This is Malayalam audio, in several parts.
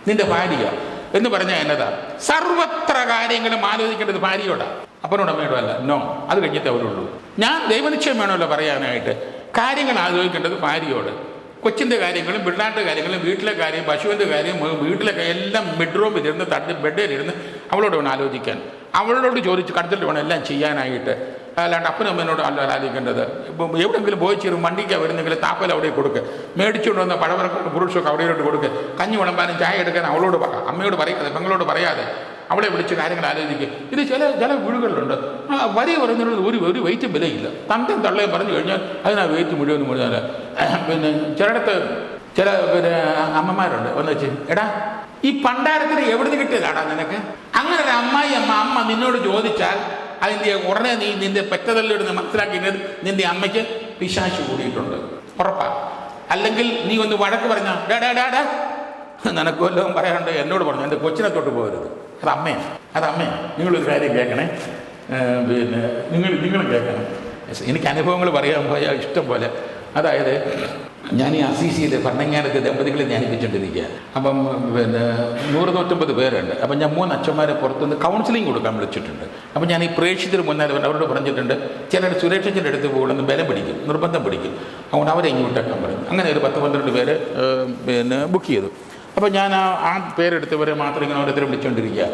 നിന്റെ ഭാര്യ എന്ന് പറഞ്ഞാൽ എന്നതാ? സർവത്ര കാര്യങ്ങളും ആലോചിക്കേണ്ടത് ഭാര്യയോടാണ്, അപ്പനോട് അമ്മയോടും അല്ല. നോ, അത് കഴിഞ്ഞിട്ട് അവരുള്ളൂ. ഞാൻ ദൈവനിശ്ചയം വേണമല്ലോ പറയാനായിട്ട്. കാര്യങ്ങൾ ആലോചിക്കേണ്ടത് ഭാര്യയോട്. കൊച്ചിൻ്റെ കാര്യങ്ങളും പിള്ളാരുടെ കാര്യങ്ങളും വീട്ടിലെ കാര്യം, പശുവിൻ്റെ കാര്യം, വീട്ടിലൊക്കെ എല്ലാം ബെഡ്റൂമിലിരുന്ന് ബെഡിലിരുന്ന് അവളോട് വേണം ആലോചിക്കാൻ. അവളോട് ചോദിച്ച് കടത്തിട്ട് വേണം എല്ലാം ചെയ്യാനായിട്ട്. അല്ലാണ്ട് അപ്പനും അമ്മേനോട് അല്ല ആലോചിക്കേണ്ടത്. ഇപ്പം എവിടെയെങ്കിലും പോയി ചേരും വണ്ടിക്ക് വരുന്നെങ്കിൽ താക്കോൽ അവിടെ കൊടുക്കുക, മേടിച്ചുകൊണ്ട് വന്ന പഴവർക്കൊണ്ട് പുരുഷൊക്കെ അവിടെയോട്ട് കൊടുക്കുക, കഞ്ഞി വിളമ്പാനും ചായ എടുക്കാൻ അവളോട് അമ്മയോട് പറയാതെ പെങ്ങളോട് പറയാതെ അവളെ വിളിച്ച് കാര്യങ്ങൾ ആലോചിക്കുക. ഇത് ചില വീടുകളിലുണ്ട്. വരി പറയുന്നത് ഒരു വെയിറ്റും വിലയില്ല. തന്തയും തള്ളയും പറഞ്ഞു കഴിഞ്ഞാൽ അതിനാ വെയിറ്റ് മുഴുവൻ മുഴുവൻ. പിന്നെ ചിലയിടത്ത് ചില അമ്മമാരുണ്ട് വന്ന് വെച്ച്, എടാ ഈ പണ്ടാരത്തിന് എവിടുന്ന് കിട്ടിയതാടാ നിനക്ക്? അങ്ങനെ ഒരു അമ്മ നിന്നോട് ചോദിച്ചാൽ അതിൻ്റെ ഉടനെ നീ നിന്റെ പെറ്റതല്ലിടുന്ന് മനസ്സിലാക്കിയത് നിന്റെ അമ്മയ്ക്ക് പിശാച് കൂടിയിട്ടുണ്ട്, ഉറപ്പാ. അല്ലെങ്കിൽ നീ ഒന്ന് വഴക്ക് പറഞ്ഞാൽ ഡാ നിനക്ക് വല്ലതും പറയാണ്ട് എന്നോട് പറഞ്ഞു എൻ്റെ കൊച്ചിനെ തൊട്ട് പോകരുത്. അത് അമ്മയാണ്. നിങ്ങളൊരു കാര്യം കേൾക്കണേ, പിന്നെ നിങ്ങളും കേൾക്കണം. എനിക്ക് അനുഭവങ്ങൾ പറയാൻ പോയാൽ ഇഷ്ടം പോലെ. അതായത് ഞാൻ ഈ അസീസിയിൽ പണ്ടങ്ങാനത്തെ ദമ്പതികളെ ധ്യാനിപ്പിച്ചുകൊണ്ടിരിക്കുക. അപ്പം പിന്നെ 100-150 പേരുണ്ട്. അപ്പം ഞാൻ 3 അച്ഛന്മാരെ പുറത്തുനിന്ന് കൗൺസിലിംഗ് കൊടുക്കാൻ വിളിച്ചിട്ടുണ്ട്. അപ്പം ഞാൻ ഈ പ്രേക്ഷിതർ മുന്നേ അവരോട് പറഞ്ഞിട്ടുണ്ട്, ചിലർ സുരേഷത്തിൻ്റെ അടുത്ത് പോകുന്നത് ബലം പിടിക്കും, നിർബന്ധം പിടിക്കും. അതുകൊണ്ട് അവരെ ഇങ്ങോട്ടേക്കാൻ പറയും. അങ്ങനെ ഒരു 10-12 പേര് പിന്നെ ബുക്ക് ചെയ്തു. അപ്പോൾ ഞാൻ ആ പേരെടുത്തവരെ മാത്രം ഇങ്ങനെ ഓരോരുത്തരും വിളിച്ചുകൊണ്ടിരിക്കുക.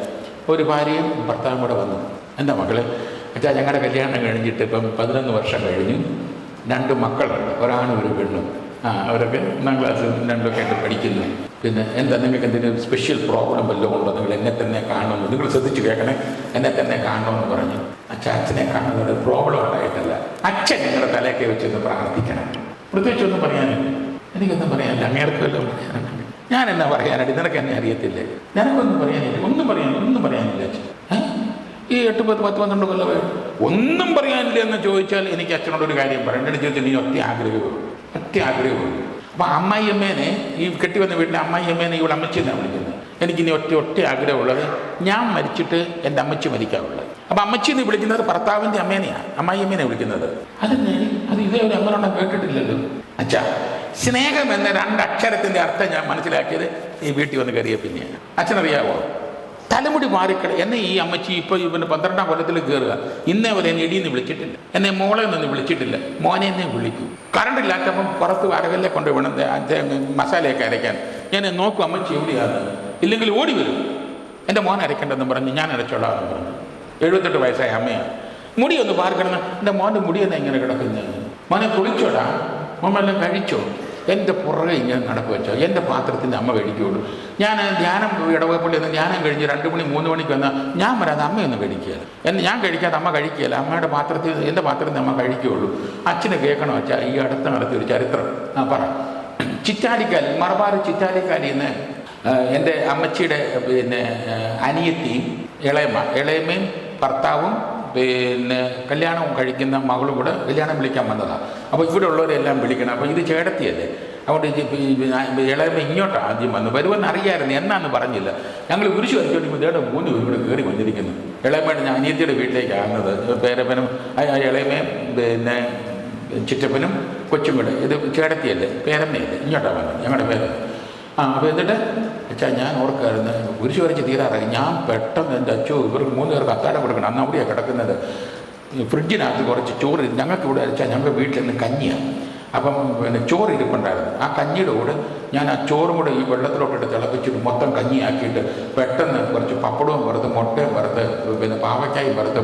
ഒരു ഭാര്യയും ഭർത്താവും കൂടെ വന്നു. എൻ്റെ മകളെ അച്ഛാ, ഞങ്ങളുടെ കല്യാണം കഴിഞ്ഞിട്ട് ഇപ്പം 11 വർഷം കഴിഞ്ഞു. 2 മക്കളുണ്ട്, ഒരാണും ഒരു പെണ്ണും. അവരൊക്കെ 1-ാം ക്ലാസ്സിൽ 2ഒക്കെ ആയിട്ട് പഠിക്കുന്നു. പിന്നെ എന്താ നിങ്ങൾക്ക് എന്തെങ്കിലും സ്പെഷ്യൽ പ്രോബ്ലം വല്ലതും ഉണ്ടോ? നിങ്ങൾ എന്നെ തന്നെ കാണുമെന്ന്, നിങ്ങൾ ശ്രദ്ധിച്ച് കേൾക്കണേ, എന്നെ തന്നെ കാണണമെന്ന് പറഞ്ഞു. അച്ഛനെ കാണുന്നൊരു പ്രോബ്ലം ഉണ്ടായിട്ടല്ല, അച്ഛൻ നിങ്ങളുടെ തലയൊക്കെ വെച്ചൊന്ന് പ്രാർത്ഥിക്കണം. പ്രത്യേകിച്ചൊന്നും പറയാനില്ല, എനിക്കൊന്നും പറയാനില്ല. അങ്ങേർക്കല്ലോ പറയാനുണ്ട്. ഞാൻ എന്നാ പറയാനായിട്ട്? നിനക്ക് എന്നെ അറിയത്തില്ലേ? നിനക്കൊന്നും പറയാനില്ല, ഒന്നും പറയാനില്ല അച്ഛൻ. ഈ 8-10-12 കൊല്ലമായി ഒന്നും പറയാനില്ല എന്ന് ചോദിച്ചാൽ എനിക്ക് അച്ഛനോടൊരു കാര്യം പറയാം. എൻ്റെ ജീവിതത്തിൽ നീ ഒറ്റ ആഗ്രഹമുള്ളൂ. അപ്പോൾ അമ്മായിയമ്മേനെ, ഈ കെട്ടിവന്ന വീട്ടിലെ അമ്മായിയമ്മേനെ ഇവിടെ അമ്മച്ചി എന്നാണ് വിളിക്കുന്നത്. എനിക്കിനി ഒറ്റ ആഗ്രഹമുള്ളത്, ഞാൻ മരിച്ചിട്ട് എൻ്റെ അമ്മച്ചി മരിക്കാറുള്ളത്. അപ്പോൾ അമ്മച്ചി എന്ന് വിളിക്കുന്നത് ഭർത്താവിൻ്റെ അമ്മേനെയാണ്, അമ്മായിയമ്മേനെ വിളിക്കുന്നത്. അത് ഇതേ ഒരു അമ്മനോണം കേട്ടിട്ടില്ലല്ലോ. അച്ഛാ, സ്നേഹം എന്ന 2 അക്ഷരത്തിൻ്റെ അർത്ഥം ഞാൻ മനസ്സിലാക്കിയത് ഈ വീട്ടിൽ വന്ന് കയറിയ പിന്നെയാണ്. അച്ഛനറിയാവോ, തലമുടി മാറിക്കളെ എന്നെ ഈ അമ്മച്ചി ഇപ്പോൾ 12-ാം കൊല്ലത്തിൽ കയറുക. ഇന്നേ വരെ എന്നെ ഇടിയെന്ന് വിളിച്ചിട്ടില്ല, എന്നെ മോളെ നിന്ന് വിളിച്ചിട്ടില്ല. മോനെ എന്നെ വിളിക്കൂ. കറണ്ട് ഇല്ലാത്തപ്പം പുറത്ത് അരകല്ലെ കൊണ്ട് വേണം മസാലയൊക്കെ അരയ്ക്കാൻ. ഞാൻ നോക്കും അമ്മച്ചി എവിടെയാണ്, ഇല്ലെങ്കിൽ ഓടി വരും. എൻ്റെ മോൻ അരയ്ക്കേണ്ടെന്ന് പറഞ്ഞ് ഞാൻ അരച്ചോളാം എന്ന് പറഞ്ഞു. 78 വയസ്സായ അമ്മയാണ്. മുടി ഒന്ന് പാർക്കണം. എൻ്റെ മോൻ്റെ മുടിയെന്ന് എങ്ങനെ കിടക്കുന്നത്? മോനെ കുളിച്ചോടാ, മോമെല്ലാം കഴിച്ചോ? എൻ്റെ പുറകെ ഇങ്ങനെ നടക്കുക വെച്ചോ. എൻ്റെ പാത്രത്തിൻ്റെ അമ്മ കഴിക്കുകയുള്ളൂ. ഞാൻ ധ്യാനം ഇടവപ്പള്ളി എന്ന് ധ്യാനം കഴിഞ്ഞ് 2 മണി 3 മണിക്ക് വന്നാൽ ഞാൻ വരാതെ അമ്മയൊന്നും കഴിക്കുകയില്ല. ഞാൻ കഴിക്കാതെ അമ്മ കഴിക്കുകയില്ല. അമ്മയുടെ പാത്രത്തിൽ എൻ്റെ പാത്രത്തിൽ അമ്മ കഴിക്കുകയുള്ളൂ. അച്ഛന് കേൾക്കണോ അച്ഛാ? ഈ അടുത്ത നടത്തിയ ഒരു ചരിത്രം പറ. ചിറ്റാലിക്കാലി, മറവാറ് ചിറ്റാലിക്കാലിൽ നിന്ന് എൻ്റെ അമ്മച്ചിയുടെ പിന്നെ അനിയത്തിയും ഇളയമ്മയും ഭർത്താവും പിന്നെ കല്യാണം കഴിക്കുന്ന മകളും കൂടെ കല്യാണം വിളിക്കാൻ വന്നതാണ്. അപ്പോൾ ഇവിടെ ഉള്ളവരെല്ലാം വിളിക്കണം. അപ്പോൾ ഇത് ചേട്ടത്തിയല്ലേ, അതുകൊണ്ട് ഇളയമ്മ ഇങ്ങോട്ടാണ് ആദ്യം വന്നു. വരുമെന്ന് അറിയാമായിരുന്നു, എന്നാന്ന് പറഞ്ഞില്ല. ഞങ്ങൾ കുരിശ് വരച്ചോണ്ടിരിക്കുമ്പോൾ ഇതേടെ 3 പേരും കൂടെ കയറി വന്നിരിക്കുന്നു. ഇളയമ്മയുടെ ഞാൻ അനിയത്തിയുടെ വീട്ടിലേക്കാകുന്നത്. പേരപ്പനും ഇളയമ്മയും പിന്നെ ചിറ്റപ്പനും കൊച്ചും കൂടെ. ഇത് ചേട്ടത്തിയല്ലേ, പേരമ്മയല്ലേ, ഇങ്ങോട്ടാണ് വന്നത്, ഞങ്ങളുടെ പേരമ്മ. അപ്പോൾ എന്നിട്ട് അച്ഛാ ഞാൻ ഓർക്കായിരുന്നു, കുരിശ് വരച്ച് തീരാറായി. ഞാൻ പെട്ടെന്ന് എൻ്റെ അച്ഛോ ഇവർക്ക് 3 പേർക്ക് അത്താഴം കൊടുക്കണം. അന്ന് അവിടെയാണ് കിടക്കുന്നത്. ഫ്രിഡ്ജിനകത്ത് കുറച്ച് ചോറ്, ഞങ്ങൾക്ക് ഇവിടെ അച്ഛാ ഞങ്ങളുടെ വീട്ടിൽ നിന്ന് കഞ്ഞിയാണ്. അപ്പം പിന്നെ ചോറ് ഇരിപ്പുണ്ടായിരുന്നു. ആ കഞ്ഞിയുടെ കൂടെ ഞാൻ ആ ചോറും കൂടെ ഈ വെള്ളത്തിലോട്ടിട്ട് തിളപ്പിച്ചിട്ട് മൊത്തം കഞ്ഞിയാക്കിയിട്ട് പെട്ടെന്ന് കുറച്ച് പപ്പടവും വറുത്ത്, മുട്ടയും വറുത്ത്, പിന്നെ പാവയ്ക്കായും വറുത്ത്,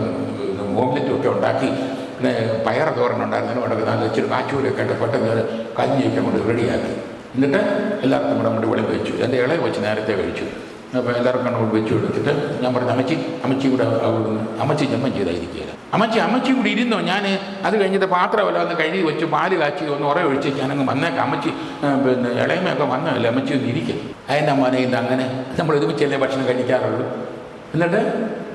ഓംലെറ്റും ഒക്കെ ഉണ്ടാക്കി, പിന്നെ പയർ തോരനുണ്ടായിരുന്നു, അവിടെ നല്ല ഇച്ചിരി കാച്ചൂരൊക്കെ ആയിട്ട് പെട്ടെന്ന് കഞ്ഞിയൊക്കെ കൊണ്ട് റെഡിയാക്കി. എന്നിട്ട് എല്ലാവർക്കും കൂടെ വെളി വെച്ചു. എൻ്റെ ഇളയെ വെച്ച് നേരത്തെ കഴിച്ചു. അപ്പോൾ എല്ലാവർക്കും കൊണ്ട് വെച്ച് കൊടുത്തിട്ട് ഞാൻ പറഞ്ഞു, അമ്മച്ചി കൂടെ അവിടുന്ന് അമ്മച്ചി ജന്മം ചെയ്തായിരിക്കുകയില്ല. അമ്മച്ചി കൂടി ഇരുന്നോ. ഞാൻ അത് കഴിഞ്ഞിട്ട് പാത്രമല്ല ഒന്ന് കഴുകി വെച്ച് പാല് കാച്ചി ഒന്ന് ഉറ ഒഴിച്ച് ഞാനങ്ങ് വന്നേക്കാം. അമ്മച്ചി പിന്നെ ഇളയമയൊക്കെ വന്നതല്ലേ, അമ്മച്ചി ഒന്ന് ഇരിക്കും. അതിൻ്റെ മോനെ ഇന്ന് അങ്ങനെ നമ്മൾ ഒരുമിച്ചല്ലേ ഭക്ഷണം കഴിക്കാറുള്ളൂ. എന്നിട്ട്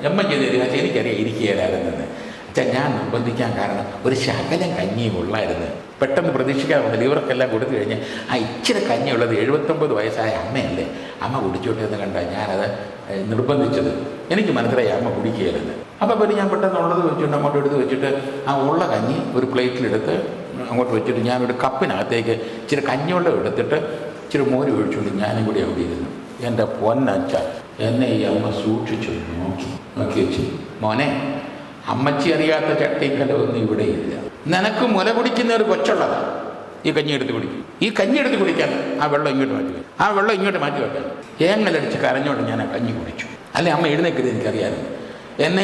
ജന്മം ചെയ്ത് തരിക. എനിക്കറിയാം ഇരിക്കുകയില്ലായിരുന്നെന്ന്. അച്ഛാ ഞാൻ നിർബന്ധിക്കാൻ കാരണം ഒരു ശകലം കഞ്ഞിയും ഉള്ളായിരുന്നു. പെട്ടെന്ന് പ്രതീക്ഷിക്കാറുണ്ടല്ലോ, ഇവർക്കെല്ലാം കൊടുത്തു കഴിഞ്ഞ് ആ ഇച്ചിരി കഞ്ഞിയുള്ളത് 79 വയസ്സായ അമ്മയല്ലേ, അമ്മ കുടിച്ചോട്ടെ എന്ന് കണ്ടാൽ ഞാനത് നിർബന്ധിച്ചത്. എനിക്ക് മനസ്സിലായി അമ്മ കുടിക്കുകയില്ലെന്ന്. അപ്പോൾ പിന്നെ ഞാൻ പെട്ടെന്ന് ഉള്ളത് വെച്ചിട്ട് അങ്ങോട്ട് എടുത്ത് വെച്ചിട്ട് ആ ഉള്ള കഞ്ഞി ഒരു പ്ലേറ്റിലെടുത്ത് അങ്ങോട്ട് വെച്ചിട്ട് ഞാനൊരു കപ്പിനകത്തേക്ക് ഇച്ചിരി കഞ്ഞിവെള്ളം എടുത്തിട്ട് ഇച്ചിരി മോര് ഒഴിച്ചുകൊണ്ട് ഞാനും കൂടി അവിടെ ഇരുന്നു. എൻ്റെ പൊന്നച്ച, എന്നെ ഈ അമ്മ സൂക്ഷിച്ചു നോക്കി വെച്ചു. മോനെ, അമ്മച്ചി അറിയാത്ത ചട്ടിക്കലൊന്നും ഇവിടെ ഇല്ല. നിനക്ക് മുല കുടിക്കുന്ന ഒരു കൊച്ചുള്ളതാണ്. ഈ കഞ്ഞി എടുത്ത് കുടിക്കും. ഈ കഞ്ഞി എടുത്ത് കുടിക്കാൻ ആ വെള്ളം ഇങ്ങോട്ട് മാറ്റി വെക്കും. ആ വെള്ളം ഇങ്ങോട്ട് മാറ്റി വെക്കാൻ ഏങ്ങലടിച്ച് കരഞ്ഞോണ്ട് ഞാൻ ആ കഞ്ഞി കുടിച്ചു. അല്ലെ അമ്മ എഴുന്നേക്കരുത്, എനിക്കറിയാമായിരുന്നു. എന്നെ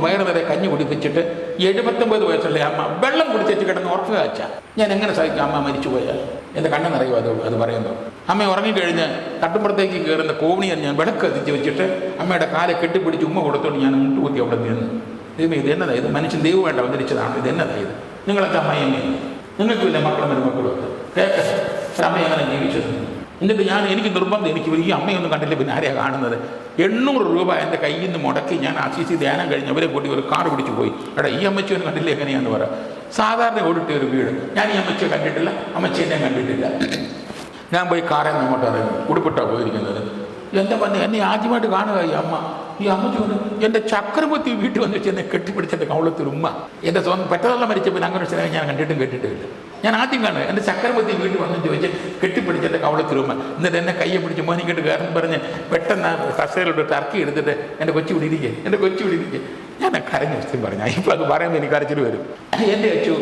വയറ് നിറയെ കഞ്ഞി കുടിപ്പിച്ചിട്ട് 79 വയസ്സുള്ള അമ്മ വെള്ളം കുടിച്ചു കിടന്ന് ഉറക്കുക വെച്ചാൽ ഞാൻ എങ്ങനെ സഹിക്കും? അമ്മ മരിച്ചു പോയാൽ എൻ്റെ കണ്ണ് നിറയുമോ അത് പറയുമ്പോൾ? അമ്മ ഉറങ്ങിക്കഴിഞ്ഞ് തട്ടുമ്പുറത്തേക്ക് കയറുന്ന കോവണിയെ ഞാൻ വിളക്ക് കത്തിച്ച് വെച്ചിട്ട് അമ്മയുടെ കാലെ കെട്ടിപ്പിടിച്ച് ഉമ്മ കൊടുത്തോണ്ട് ഞാൻ മുട്ടുകുത്തി അവിടെ നിന്ന്, ഇത് എന്നതാ ഇത്? മനുഷ്യൻ ദൈവം വേണ്ട അവതരിച്ചതാണ്. ഇത് എന്നതാ ഇത്? നിങ്ങളൊക്കെ അമ്മയമ്മയും നിങ്ങൾക്കില്ല മക്കളും മരുമക്കളും ഒക്കെ കേൾക്ക അമ്മ അങ്ങനെ ജീവിച്ചത്. എന്നിട്ട് എനിക്ക് നിർബന്ധം, എനിക്ക് ഈ അമ്മയൊന്നും കണ്ടില്ല, പിന്നെ ആരെയാണ് കാണുന്നത്? 800 രൂപ എൻ്റെ കയ്യിൽ നിന്ന് മുടക്കി ഞാൻ ആശിച്ച് ധ്യാനം കഴിഞ്ഞ് അവരെ കൂട്ടി ഒരു കാർ പിടിച്ച് പോയി. എടാ, ഈ അമ്മച്ചിയൊന്നും കണ്ടില്ല, എങ്ങനെയാണെന്ന് പറയാം. സാധാരണ ഓടിട്ടിയ ഒരു വീട്. ഞാൻ ഈ അമ്മച്ചിയെ കണ്ടിട്ടില്ല, അമ്മച്ചി എന്നെ കണ്ടിട്ടില്ല. ഞാൻ പോയി കാറിൽ നിന്ന് അങ്ങോട്ട് ഇറങ്ങി, ഉടുപ്പിട്ടാണ് പോയിരിക്കുന്നത്. എൻ്റെ വന്ന് എന്നെ ആദ്യമായിട്ട് കാണുക ഈ അമ്മ. ഈ അമ്മ ചോദിച്ചു, എൻ്റെ ചക്രവർത്തി വീട്ടിൽ വന്ന് വെച്ച് എന്നെ കെട്ടിപ്പിടിച്ചെൻ്റെ കവളത്തിൽ ഉമ്മ. എൻ്റെ സ്വന്തം പെട്ടെന്നുള്ള മരിച്ച പിന്നെ അങ്ങനെ സ്നേഹം ഞാൻ കണ്ടിട്ടും കേട്ടിട്ടില്ല. ഞാൻ ആദ്യം കാണുക എൻ്റെ ചക്രവർത്തി വീട്ടിൽ വന്ന് ചോദിച്ച് കെട്ടിപ്പിടിച്ചെൻ്റെ കവളത്തിൽ ഉമ്മ. എന്നിട്ട് എന്നെ കയ്യെ പിടിച്ച് മോനിക്കിട്ട് കയറും പറഞ്ഞ് പെട്ടെന്ന് കസേരയിലോട്ട് ടർക്കി എടുത്തിട്ട് എൻ്റെ കൊച്ചു വിടിയിരിക്കുക, എൻ്റെ കൊച്ചു വിടിയിരിക്കുക. ഞാൻ കരഞ്ഞ സ്ഥിതി പറഞ്ഞു. ഇപ്പോൾ അത് പറയുമ്പോൾ എനിക്ക് കരച്ചിൽ വരും. എൻ്റെ അച്ചു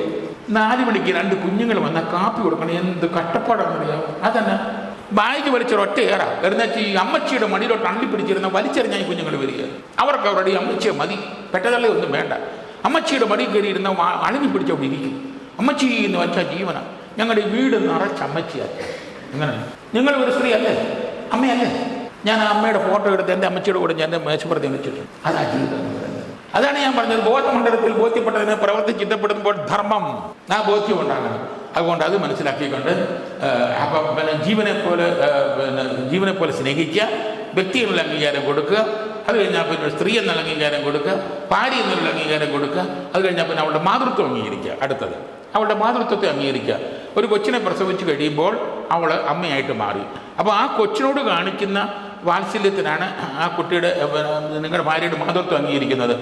4 മണിക്ക് 2 കുഞ്ഞുങ്ങൾ വന്നാൽ കാപ്പി കൊടുക്കണം. എന്ത് കഷ്ടപ്പാടാണെന്നറിയാമോ? അതന്നെ ബാഗ് വലിച്ചൊരൊറ്റ ഏറാ എഴുന്നേച്ച് ഈ അമ്മച്ചിയുടെ മടിയിലോട്ട് അള്ളിപ്പിടിച്ചിരുന്ന വലിച്ചെറിഞ്ഞാൽ ഈ കുഞ്ഞുങ്ങൾ വരിക. അവർക്ക് അവരുടെ ഈ അമ്മച്ചിയെ മതി, പെട്ടതല്ലേ ഒന്നും വേണ്ട. അമ്മച്ചിയുടെ മടി കയറിയിരുന്ന അളങ്ങി പിടിച്ചവിടെ ഇരിക്കും. അമ്മച്ചി എന്ന് വെച്ചാൽ ജീവന. ഞങ്ങളുടെ വീട് നിറച്ച് അമ്മച്ചിയാക്കി. എങ്ങനെ? നിങ്ങൾ ഒരു സ്ത്രീ അല്ലേ, അമ്മയല്ലേ? ഞാൻ ആ അമ്മയുടെ ഫോട്ടോ എടുത്ത് എൻ്റെ അമ്മച്ചിയുടെ കൂടെ ഞാൻ എൻ്റെ മേശപ്പുറത്ത് വെച്ചിട്ടുണ്ട്. അതാ ജീവിതം എന്ന് പറയുന്നത്. അതാണ് ഞാൻ പറഞ്ഞത്, ബോധമണ്ഡലത്തിൽ ബോധ്യപ്പെട്ടതിനെ പ്രവർത്തിച്ചിട്ടപ്പെടുമ്പോൾ ധർമ്മം ആ ബോധ്യം ഉണ്ടാകണം. അതുകൊണ്ട് അത് മനസ്സിലാക്കിക്കൊണ്ട് അപ്പം ജീവനെ പോലെ സ്നേഹിക്കുക, വ്യക്തി എന്നുള്ള അംഗീകാരം കൊടുക്കുക. അത് കഴിഞ്ഞാൽ പിന്നെ സ്ത്രീ എന്നുള്ള അംഗീകാരം കൊടുക്കുക, ഭാര്യ എന്നുള്ള അംഗീകാരം കൊടുക്കുക. അത് കഴിഞ്ഞാൽ പിന്നെ അവളുടെ മാതൃത്വം അംഗീകരിക്കുക. അടുത്തത് അവളുടെ മാതൃത്വത്തെ അംഗീകരിക്കുക. ഒരു കൊച്ചിനെ പ്രസവിച്ച് കഴിയുമ്പോൾ അവൾ അമ്മയായിട്ട് മാറി. അപ്പോൾ ആ കൊച്ചിനോട് കാണിക്കുന്ന വാത്സല്യത്തിനാണ് ആ കുട്ടിയുടെ നിങ്ങളുടെ ഭാര്യയുടെ മാതൃത്വം അംഗീകരിക്കുന്നത്.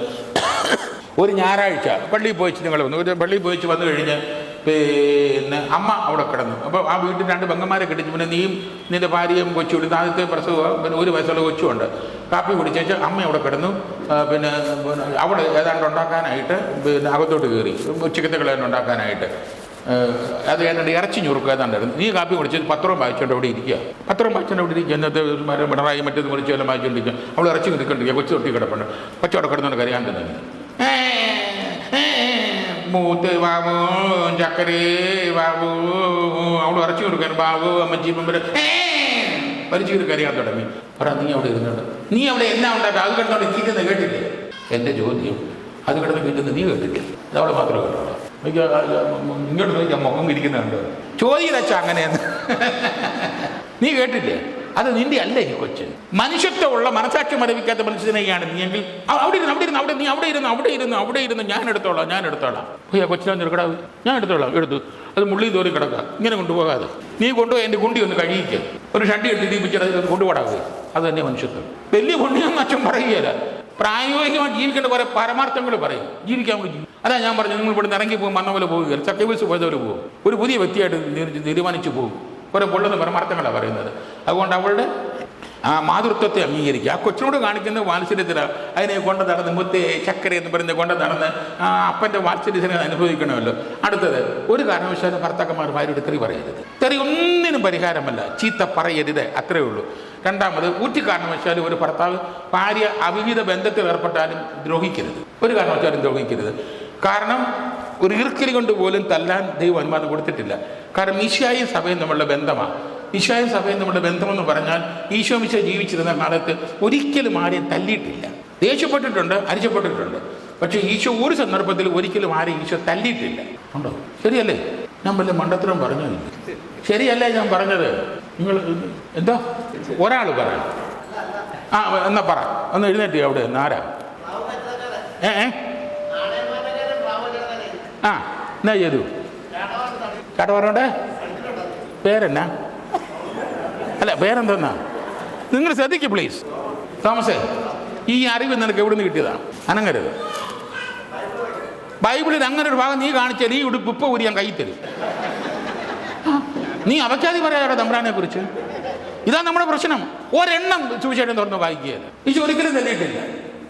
ഒരു ഞായറാഴ്ച പള്ളിയിൽ പോയിച്ച് നിങ്ങൾ വന്നു, പള്ളിയിൽ പോയിച്ച് വന്നു കഴിഞ്ഞ് പിന്നെ അമ്മ അവിടെ കിടന്നു. അപ്പോൾ ആ വീട്ടിൽ 2 പെങ്ങന്മാരെ കെട്ടിച്ചു. പിന്നെ നീയും നിൻ്റെ ഭാര്യയും കൊച്ചു കൊടുത്ത് ആദ്യത്തെ പ്രസവം പിന്നെ 1 വയസ്സുള്ള കൊച്ചുമുണ്ട്. കാപ്പി കുടിച്ചേച്ച് അമ്മ അവിടെ കിടന്നു. പിന്നെ അവിടെ ഏതാണ്ട് ഉണ്ടാക്കാനായിട്ട് പിന്നെ അകത്തോട്ട് കയറി ഉച്ചക്കത്തേക്കുള്ള ഉണ്ടാക്കാനായിട്ട്. അത് ഏതാണ്ട് ഇറച്ചി ഞുറുക്കുക ഏതാണ്ടായിരുന്നു. നീ കാപ്പി കുടിച്ച് പത്രം വായിച്ചുകൊണ്ട് അവിടെ ഇരിക്കുക. പത്രം വായിച്ചുകൊണ്ട് അവിടെ ഇരിക്കുക. എന്നത്തെ പിണറായി മറ്റേത് കുറിച്ച് എല്ലാം വായിച്ചുകൊണ്ടിരിക്കുക. അവൾ ഇറച്ചി നിൽക്കൊണ്ടിരിക്കുക. കൊച്ചു തൊട്ടി കിടപ്പുണ്ട്. കൊച്ചവിടെ കിടന്നുകൊണ്ട് കരയാൻ തന്നെ മൂത്ത് ബാബു ചക്കരേ ബാബു. അവൾ ഇറച്ചി കൊടുക്കാൻ ബാബു അമ്മച്ചി മെമ്പർ വലിച്ചു കയറി കരയാൻ തുടങ്ങി. പറയാം, നീ അവിടെ ഇരുന്നുണ്ട്, നീ അവിടെ എന്നാ ഉണ്ടാക്കുക? അത് കിടന്നോണ്ട് കീറ്റുന്നത് കേട്ടില്ലേ? എൻ്റെ ചോദ്യം, അത് കിടന്ന് കീറ്റുന്നത് നീ കേട്ടില്ലേ? അതവളെ മാത്രമേ കേട്ടോളൂ. ഇങ്ങോട്ട് നോക്കിയാൽ മുഖം ഇരിക്കുന്നുണ്ട്. ചോദ്യം വെച്ചാൽ അങ്ങനെയെന്ന് നീ കേട്ടില്ലേ? അത് നിന്റെ അല്ലേ ഈ കൊച്ചിൻ? മനുഷ്യത്വമുള്ള മനസാക്ഷി മരവിക്കാത്ത മനുഷ്യനെയാണ് നീ എങ്കിൽ അവിടെ ഇരുന്ന് ഞാൻ എടുത്തോളാം. ആ കൊച്ചിനെ എടുക്കടാവ്, ഞാൻ എടുത്തു. അത് മുള്ളി തോറി കിടക്കുക. ഇങ്ങനെ കൊണ്ടുപോകാതെ നീ കൊണ്ടുപോയി എൻ്റെ കുണ്ടി ഒന്ന് കഴിയിക്കുക. ഒരു ഷണ്ടി എടുത്ത് ദീപിച്ചിട്ട് അത് കൊണ്ടുപോടാവുക. അത് തന്നെ മനുഷ്യത്വം. വലിയ പുണ്യം അച്ഛൻ പറയുകയില്ല. പ്രായോഗികമായി ജീവിക്കേണ്ട കുറേ പരമാർത്ഥങ്ങൾ പറയും. ജീവിക്കാൻ വേണ്ടി അതാ ഞാൻ പറഞ്ഞു, നിങ്ങൾ ഇവിടെ ഇറങ്ങി പോകും, വന്ന പോലെ പോവുകയാണ്. ചക്കവീസ് പോയതവർ പോകും. ഒരു പുതിയ വ്യക്തിയായിട്ട് തീരുമാനിച്ചു പോകും. കുറേ പൊള്ളുന്ന പരമാർത്ഥങ്ങളാണ് പറയുന്നത്. അതുകൊണ്ട് അവളുടെ ആ മാതൃത്വത്തെ അംഗീകരിക്കുക. ആ കൊച്ചിനോട് കാണിക്കുന്ന വാത്സല്യത്തിലാണ് അതിനെ കൊണ്ട് നടന്ന് മുത്തേ ചക്കര എന്ന് പറയുന്നത് കൊണ്ട് നടന്ന് ആ അപ്പൻ്റെ വാത്സല്യത്തിനെ അനുഭവിക്കണമല്ലോ. അടുത്തത്, ഒരു കാരണവശാലും ഭർത്താക്കന്മാർ ഭാര്യയുടെ തെറി പറയരുത്. തെറി ഒന്നിനും പരിഹാരമല്ല, ചീത്ത പറയരുത്, അത്രയേ ഉള്ളൂ. രണ്ടാമത്, ഒരു കാരണവശാലും ഒരു ഭർത്താവ് ഭാര്യ അവിഹിത ബന്ധത്തിൽ ഏർപ്പെട്ടാലും ദ്രോഹിക്കരുത്. ഒരു കാരണവശാലും ദ്രോഹിക്കരുത്. കാരണം ഒരു ഈർക്കലി കൊണ്ട് പോലും തല്ലാൻ ദൈവം അനുവാദം കൊടുത്തിട്ടില്ല. കാരണം ഈശോയും സഭയും തമ്മിലുള്ള ബന്ധമാണ്. ഈശോയും സഭയും തമ്മിലുള്ള ബന്ധമെന്ന് പറഞ്ഞാൽ ഈശോ മിശിഹ ജീവിച്ചിരുന്ന കാലത്ത് ഒരിക്കലും ആരെയും തല്ലിയിട്ടില്ല. ദേഷ്യപ്പെട്ടിട്ടുണ്ട്, അരിച്ചപ്പെട്ടിട്ടുണ്ട്. പക്ഷേ ഈശോ ഒരു സന്ദർഭത്തിൽ ഒരിക്കലും ആരെയും ഈശോ തല്ലിയിട്ടില്ല. ഉണ്ടോ? ശരിയല്ലേ? ഞാൻ വല്ല മണ്ടത്തരം പറഞ്ഞു? ശരിയല്ലേ ഞാൻ പറഞ്ഞത്? നിങ്ങൾ എന്തോ ഒരാൾ പറയാം. ആ എന്നാ പറ, ഒന്ന് എഴുന്നേറ്റ് അവിടെ ആരാ? ആ എന്നാ ചെയ്തു? ചാട്ടവാറുണ്ട്. പേരെന്നാ? അല്ല, പേരെന്തോന്നാ? നിങ്ങൾ ശ്രദ്ധിക്കുക പ്ലീസ്. തോമസേ, ഈ അറിവ് നിനക്ക് എവിടെ നിന്ന് കിട്ടിയതാ? അനങ്ങരുത്. ബൈബിളിൽ അങ്ങനെ ഒരു ഭാഗം നീ കാണിച്ചാൽ ഈ ഉടുപ്പ് ഇപ്പോൾ ഊരി ഞാൻ കൈ തരും. നീ അവക്കാതി പറയാറോ തമ്പ്രാനെ കുറിച്ച്? ഇതാണ് നമ്മുടെ പ്രശ്നം. ഒരെണ്ണം സുവിശേഷം തുറന്ന് വായിക്കുകയല്ല. ഈശോ ഒരിക്കലും തല്ലിയിട്ടില്ല.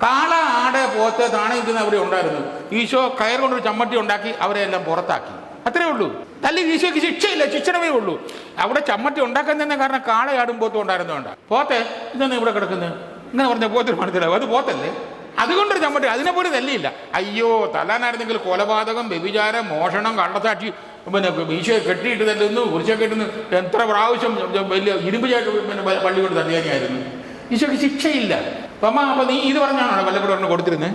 കാള, ആട്, പോത്ത്, താണയിക്കുന്ന അവിടെ ഉണ്ടായിരുന്നു. ഈശോ കയർ കൊണ്ടൊരു ചമ്മട്ടി ഉണ്ടാക്കി അവരെ എല്ലാം പുറത്താക്കി. അത്രേ ഉള്ളൂ. തല്ലി ഈശോയ്ക്ക് ശിക്ഷയില്ല, ശിക്ഷണമേ ഉള്ളൂ. അവിടെ ചമ്മട്ടി ഉണ്ടാക്കാൻ തന്നെ കാരണം കാളയാടും പോത്തും ഉണ്ടായിരുന്നതുകൊണ്ട്. പോത്തെ ഇതാണ് ഇവിടെ കിടക്കുന്നത് ഇങ്ങനെ പറഞ്ഞ പോത്തിന് മനസ്സിലാവും, അത് പോത്തല്ലേ, അതുകൊണ്ടൊരു ചമ്മട്ടി, അതിനെപ്പോലും തല്ലിയില്ല. അയ്യോ, തല്ലാനായിരുന്നെങ്കിൽ കൊലപാതകം, വ്യഭിചാരം, മോഷണം, കള്ളസാക്ഷി, പിന്നെ ഈശോയെ കെട്ടിയിട്ട് തല്ലുന്നു, കുരിശെ കെട്ടുന്നു, എത്ര പ്രാവശ്യം വലിയ ഇരുമ്പ് ചേട്ട് പിന്നെ പള്ളി കൊണ്ട് തള്ളിയാനായിരുന്നു. ഈശോയ്ക്ക് ശിക്ഷയില്ല. അപ്പൊ നീ ഇത് പറഞ്ഞാണോ വല്ലപ്പോഴും കൊടുത്തിരുന്നത്?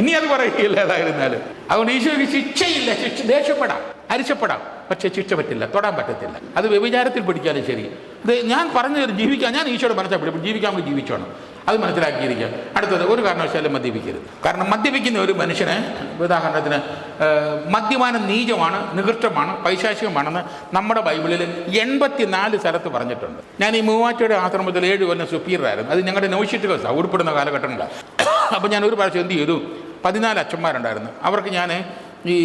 ഇനി അത് പറയുകയില്ല ഏതായിരുന്നാലും. അതുകൊണ്ട് ഈശോയ്ക്ക് ശിക്ഷയില്ല. ദേഷ്യപ്പെടാം, അരിശപ്പെടാം, പക്ഷെ ശിക്ഷ പറ്റില്ല, തൊടാൻ പറ്റത്തില്ല. അത് വ്യഭിചാരത്തിൽ പിടിക്കാനും ശരി. ഇത് ഞാൻ പറഞ്ഞു ജീവിക്കാൻ, ഞാൻ ഈശോയുടെ മനസ്സിലാക്കി ജീവിക്കാൻ വേണ്ടി ജീവിച്ചോണം, അത് മനസ്സിലാക്കിയിരിക്കുക. അടുത്തത്, ഒരു കാരണവശാലും മദ്യപിക്കരുത്. കാരണം മദ്യപിക്കുന്ന ഒരു മനുഷ്യന്, ഉദാഹരണത്തിന് മദ്യപാനം നീചമാണ്, നികൃഷ്ടമാണ്, പൈശാചികമാണെന്ന് നമ്മുടെ ബൈബിളിൽ 84 സ്ഥലത്ത് പറഞ്ഞിട്ടുണ്ട്. ഞാൻ ഈ മൂവാറ്റയുടെ ആശ്രമത്തിൽ 7 കൊല്ലം സുപ്പീരിയറായിരുന്നു. അത് ഞങ്ങളുടെ നൗഷിറ്റ് കേസ് ഉൾപ്പെടുന്ന കാലഘട്ടമുണ്ട്. അപ്പോൾ ഞാൻ ഒരു പ്രാവശ്യം എന്ത് ചെയ്തു, 14 അച്ഛന്മാരുണ്ടായിരുന്നു. അവർക്ക് ഞാൻ ഈ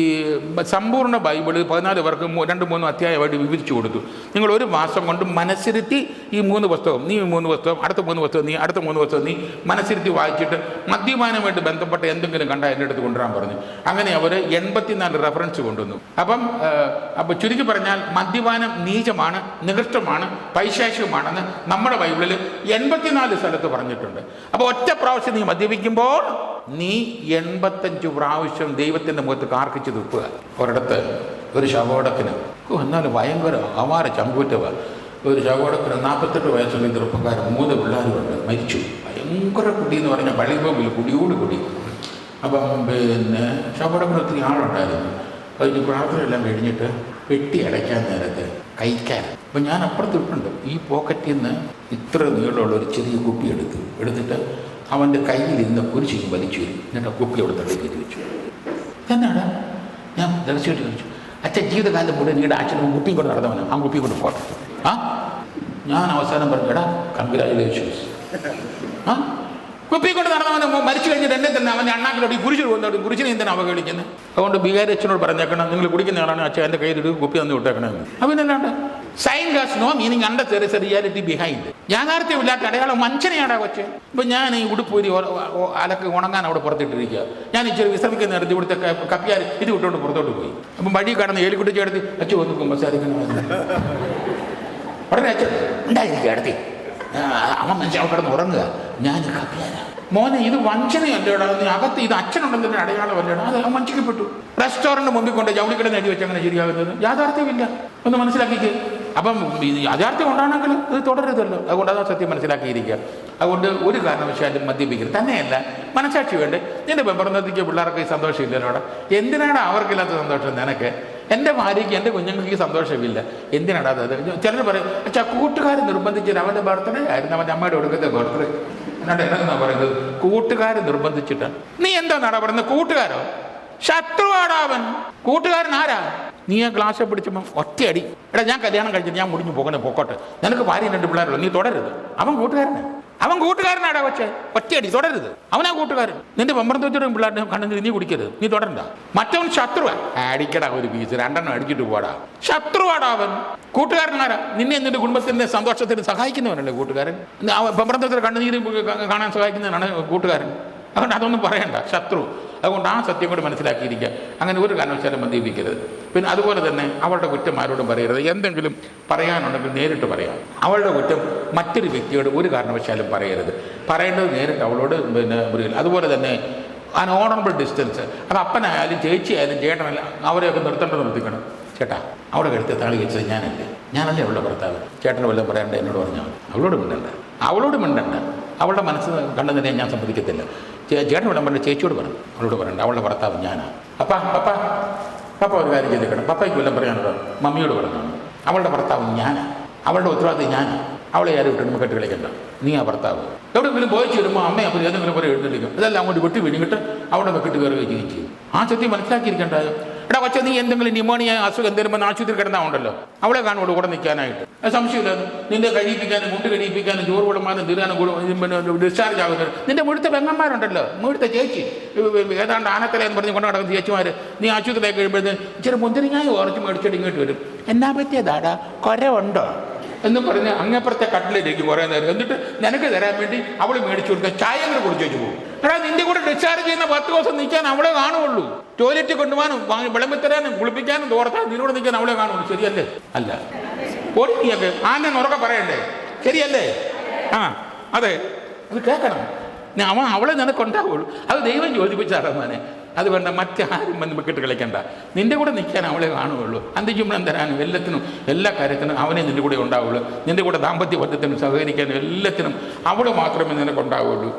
സമ്പൂർണ്ണ ബൈബിള് 14 പേർക്ക് 2-3 അധ്യായമായിട്ട് വിഭജിച്ചു കൊടുത്തു. നിങ്ങൾ ഒരു മാസം കൊണ്ട് മനസ്സിരുത്തി ഈ 3 പുസ്തകം, നീ 3 പുസ്തകം, അടുത്ത 3 പുസ്തകം നീ, അടുത്ത 3 പുസ്തകം നീ മനസ്സിരുത്തി വായിച്ചിട്ട് മദ്യപാനമായിട്ട് ബന്ധപ്പെട്ട എന്തെങ്കിലും കണ്ടാൽ എൻ്റെ അടുത്ത് കൊണ്ടുവരാൻ പറഞ്ഞു. അങ്ങനെ അവർ 84 റെഫറൻസ് കൊണ്ടുവന്നു. അപ്പോൾ ചുരുക്കി പറഞ്ഞാൽ മദ്യപാനം നീചമാണ്, നികൃഷ്ടമാണ്, പൈശാചികമാണെന്ന് നമ്മുടെ ബൈബിളിൽ 84 സ്ഥലത്ത് പറഞ്ഞിട്ടുണ്ട്. അപ്പോൾ ഒറ്റ പ്രാവശ്യം നീ മദ്യപിക്കുമ്പോൾ നീ 85 പ്രാവശ്യം ദൈവത്തിൻ്റെ മുഖത്ത് കാർക്കിച്ച് തുപ്പുക. ഒരിടത്ത് ഒരു ശവോടക്കിന്, എന്നാലും ഭയങ്കര അവാര ചങ്കൂറ്റവ, ഒരു ശവോടക്കിന് 48 വയസ്സുള്ള ചെറുപ്പക്കാരൻ 3 പിള്ളേരുണ്ട്, മരിച്ചു. ഭയങ്കര കുടി എന്ന് പറഞ്ഞാൽ പള്ളിപ്പോക്കിൽ കുടിയോട് കൂടി. അപ്പം പിന്നെ ശവോടക്കിന് ഒത്തിരി ആളുണ്ടായിരുന്നു. കഴിഞ്ഞ് പ്രാർത്ഥനയെല്ലാം കഴിഞ്ഞിട്ട് പെട്ടി അടയ്ക്കാൻ നേരത്തെ കഴിക്കാൻ, അപ്പം ഞാൻ അപ്പുറത്തിട്ടുണ്ട്, ഈ പോക്കറ്റിൽ നിന്ന് ഇത്ര നീളമുള്ള ഒരു ചെറിയ കുപ്പി എടുത്തിട്ട് അവൻ്റെ കയ്യിൽ ഇന്ന് കുരിശിക്ക് വലിച്ചു വരും. എന്നിട്ട് കുപ്പി അവിടെ തള്ളി കയറ്റി വെച്ചു. എന്നാണ് ഞാൻ ദർശിച്ചിട്ട് ചോദിച്ചു, അച്ഛൻ ജീവിതകാലം മുഴുവൻ നീടെ അച്ഛനും കുപ്പിയും കൊണ്ട് നടന്നവനാണ്, ആ കുപ്പിയും കൊണ്ട് പോട്ടെ. ഞാൻ അവസാനം പറഞ്ഞു, എടാ കൺഗ്രാജുലേഷൻസ്. കുപ്പിയും കൊണ്ട് നടന്നവന് മരിച്ചു കഴിഞ്ഞിട്ട് എന്നെ തന്നെ അവൻ്റെ അണ്ണാക്കിലോട്ട് ഈ കുരിശിൽ വന്നോട്ട് കുരിശിനെ എന്തിനാണ് അവഗണിക്കുന്നത്? അതുകൊണ്ട് ബിഹാരി അച്ഛനോട് പറഞ്ഞേക്കണം, നിങ്ങൾ കുടിക്കുന്നയാളാണ് അച്ഛൻ എൻ്റെ കയ്യിലിട്ട് കുപ്പി തന്നു വിട്ടേക്കണമെന്ന്. അവനല്ലാണ്ട് sign has no meaning under there is a reality behind. യാഥാർത്ഥ്യമില്ലാത്ത അടയാളം മനുഷ്യനെയാടാ കൊച്ചെ. ഇപ്പം ഞാൻ ഈ ഉടുപ്പൂരി അലക്ക് ഉണങ്ങാൻ അവിടെ പുറത്തിട്ടിരിക്കുക. ഞാൻ ഇച്ചിരി വിശ്രമിക്കുന്ന നേരത്തെ ഇവിടുത്തെ കപ്പിയാർ ഇത് വിട്ടുകൊണ്ട് പുറത്തോട്ട് പോയി. അപ്പം വഴി കടന്ന് ഏലിക്കുട്ടി ചേർത്ത് അച്ഛൻ ഒന്ന് കുമ്പസാരിക്കണമെന്ന് ഉടനെ അച്ഛൻ ഉണ്ടായിരിക്കുക അടുത്തി അമ്മ മനുഷ്യൻ അവിടെ കിടന്ന് ഉറങ്ങുക. ഞാൻ കപ്പിയാരാ മോനെ, ഇത് വഞ്ചനയല്ലേടാ, അകത്ത് ഇത് അച്ഛനുണ്ടെന്നതിൻ്റെ അടയാളമല്ലേടാ, അത് വഞ്ചിക്കപ്പെട്ടു. റെസ്റ്റോറൻറ്റ് മുമ്പിൽ കൊണ്ട് ജൗളിക്കട നേടി വെച്ച് അങ്ങനെ ശരിയാകുന്നത് യാഥാർത്ഥ്യമില്ല, ഒന്ന് മനസ്സിലാക്കിക്ക്. അപ്പം യാഥാർത്ഥ്യം ഉണ്ടാണെങ്കിൽ ഇത് തുടരരുതല്ലോ. അതുകൊണ്ട് അതാ സത്യം മനസ്സിലാക്കിയിരിക്കുക. അതുകൊണ്ട് ഒരു കാരണവശാലും മദ്യപിക്കരുത്. തന്നെയല്ല, മനസാക്ഷി വേണ്ടേ. നിന്റെ പെമ്പറന്നതിക്ക് പിള്ളേർക്ക് ഈ സന്തോഷമില്ലല്ലോടാ, എന്തിനാണ് അവർക്കില്ലാത്ത സന്തോഷം നിനക്ക്? എൻ്റെ ഭാര്യയ്ക്ക് എൻ്റെ കുഞ്ഞുങ്ങൾക്ക് ഈ സന്തോഷമില്ല, എന്തിനാടാ അത്? ചിലർ പറയും, അച്ഛാ കൂട്ടുകാർ നിർബന്ധിച്ചിട്ട് അവൻ്റെ ബർത്ത്ഡേ ആയിരുന്നു, അവൻ്റെ അമ്മയുടെ കൊടുക്കത്തെ ബർത്ത്ഡേ. എന്നാണ് എന്നാ പറയുന്നത്? കൂട്ടുകാർ നിർബന്ധിച്ചിട്ട്. നീ എന്താന്നാടാ പറയുന്നത്? കൂട്ടുകാരോ? ശത്രുവാടാവൻ. കൂട്ടുകാരൻ ആരാ? നീ ആ ഗ്ലാസ് പിടിച്ചപ്പോൾ ഒറ്റയടി, എടാ ഞാൻ കല്യാണം കഴിച്ചിട്ട് ഞാൻ മുടിഞ്ഞു പൊക്കോട്ടെ, നിനക്ക് ഭാര്യ 2 പിള്ളേരുള്ളൂ, നീ തുടരുത്. അവൻ കൂട്ടുകാരനാടാ കൊച്ചെ, ഒറ്റയടി തുടരുത്. അവനാ കൂട്ടുകാരൻ. നിന്റെ പമ്പറത്തോച്ചും പിള്ളേരുടെ കണ്ണിൽ നീ കുടിക്കരുത്, നീ തുടരണ്ട. മറ്റവൻ ശത്രുവാ, അടിക്കടാ ഒരു പീസ് 2 അടിച്ചിട്ട് പോടാ. ശത്രുവാടാ അവൻ. കൂട്ടുകാരനാരാ? നിന്നെ നിന്റെ കുടുംബത്തിന്റെ സന്തോഷത്തിന് സഹായിക്കുന്നവനല്ലേ കൂട്ടുകാരൻ. പമ്പറത്തോച്ചിന്റെ കണ്ണുനീര് കാണാൻ സഹായിക്കുന്നവനാണ് കൂട്ടുകാരൻ. അതുകൊണ്ട് അതൊന്നും പറയണ്ട, ശത്രു. അതുകൊണ്ട് ആ സത്യം കൂടി മനസ്സിലാക്കിയിരിക്കുക. അങ്ങനെ ഒരു കാരണവശാലും മദ്യപിക്കരുത്. പിന്നെ അതുപോലെ തന്നെ അവളുടെ കുറ്റം ആരോടും പറയരുത്. എന്തെങ്കിലും പറയാനുണ്ടെങ്കിൽ നേരിട്ട് പറയാം. അവളുടെ കുറ്റം മറ്റൊരു വ്യക്തിയോട് ഒരു കാരണവശാലും പറയരുത്. പറയേണ്ടത് നേരിട്ട് അവളോട് പിന്നെ അതുപോലെ തന്നെ അൺഓണറബിൾ ഡിസ്റ്റൻസ്. അത് അപ്പനായാലും ചേച്ചിയായാലും ചേട്ടനായാലും അവരെയൊക്കെ നിർത്തേണ്ടത്. ചേട്ടാ, അവിടെ കഴുത്തെ താളി വെച്ചത് ഞാനല്ലേ അവളുടെ ഭർത്താവ്. ചേട്ടന് വല്ലതും പറയണ്ട എന്നോട് പറഞ്ഞാൽ മതി. അവളോട് മിണ്ടണ്ട. അവളുടെ മനസ്സ് കണ്ടെന്നതിനെ ഞാൻ സമ്മതിക്കത്തില്ല. ചേട്ടൻ ഇവിടെ പറഞ്ഞ ചേച്ചിയോട് പറഞ്ഞു, അവളോട് പറയണ്ട. അവളുടെ ഭർത്താവ് ഞാനാണ്. പപ്പ ഒരു കാര്യം ചെയ്തേക്കണം. പപ്പയ്ക്ക് വല്ലതും പറയാനുണ്ടോ? മമ്മിയോട് പറഞ്ഞു, അവളുടെ ഭർത്താവ് ഞാനാണ്, അവളുടെ ഉത്തരവാദിത്വം ഞാനാണ്. അവളെ ആരും വിട്ടു കെട്ട് കളിക്കണ്ട, നീ ആ ഭർത്താവ്. എവിടെയെങ്കിലും പോയിച്ച് വരുമ്പോൾ അമ്മയെ അപ്പോൾ ഏതെങ്കിലും പോലെ എഴുന്നള്ളിക്കും. ഇതെല്ലാം അങ്ങോട്ട് വെട്ടി വീണിട്ട് അവിടെ വെക്കിട്ട് കയറുകയും ചെയ്യും. ആ സത്യം മനസ്സിലാക്കിയിരിക്കേണ്ടത്. എടാ കൊച്ച, നീ എന്തെങ്കിലും ന്യൂമോണിയ അസുഖം എന്തെങ്കിലും ആശുപത്രി കിടന്നാൽ ഉണ്ടല്ലോ, അവളെ കാണുള്ളൂ കൂടെ നിൽക്കാനായിട്ട്. സംശയമില്ല. നിന്റെ കഴിയിപ്പിക്കാനും മുട്ട് കഴിയിപ്പിക്കാനും ചോറ് കൊടുമാനും തീരാനും പിന്നെ ഡിസ്ചാർജ് ആകുന്നത് നിന്റെ മുഴുത്ത പെങ്ങന്മാരുണ്ടല്ലോ, മുഴുത്ത ചേച്ചി, ഏതാണ്ട് ആനത്തല എന്ന് പറഞ്ഞ് കൊണ്ട് നടക്കുന്ന ചേച്ചിമാർ. നീ ആശുപത്രിയിലേക്ക് കഴിയുമ്പോഴത്തേന് ഇച്ചിരി മുന്തിരിങ്ങായി ഉറച്ച് മേടിച്ചിട്ട് ഇങ്ങോട്ട് വരും. എന്നാ പറ്റിയതാടാ, കുരവുണ്ടോ എന്ന് പറഞ്ഞ് അങ്ങപ്പുറത്തെ കട്ടിലേക്ക് കുറേ നേരം, എന്നിട്ട് നിനക്ക് തരാൻ വേണ്ടി അവൾ മേടിച്ചു കൊടുക്കുക ചായ കൂടെ കുടിച്ചു വെച്ച് പോകും. എടാ, നിന്റെ കൂടെ ഡിസ്ചാർജ് ചെയ്യുന്ന 10 ദിവസം നിൽക്കാൻ അവളെ കാണുള്ളൂ. ടോയ്ലറ്റിൽ കൊണ്ടുപോകാനും വിളമ്പിത്തരാനും കുളിപ്പിക്കാനും തോർത്താനും നിന്നോട് നിൽക്കാൻ അവളെ കാണുള്ളൂ. ശരിയല്ലേ? അല്ല, ഓടി നീയൊക്കെ ആന്നെ ഉറക്കെ പറയണ്ടേ? ശരിയല്ലേ? ആ അതെ, അത് കേൾക്കണം. അവളെ നിനക്കുണ്ടാവുള്ളൂ. അത് ദൈവം ചോദിപ്പിച്ചാറമാനെ. അത് വേണ്ട, മറ്റാരും വന്ന് വിക്കിട്ട് കളിക്കണ്ട. നിന്റെ കൂടെ നിൽക്കാൻ അവളെ കാണുകയുള്ളൂ. അന്ത്യചുംബനം തരാനും എല്ലാത്തിനും, എല്ലാ കാര്യത്തിനും അവനെ നിന്റെ കൂടെ ഉണ്ടാവുള്ളൂ. നിന്റെ കൂടെ ദാമ്പത്യ ബന്ധത്തിനും സഹകരിക്കാനും എല്ലാത്തിനും അവൾ മാത്രമേ നിനക്കുണ്ടാവുള്ളൂ.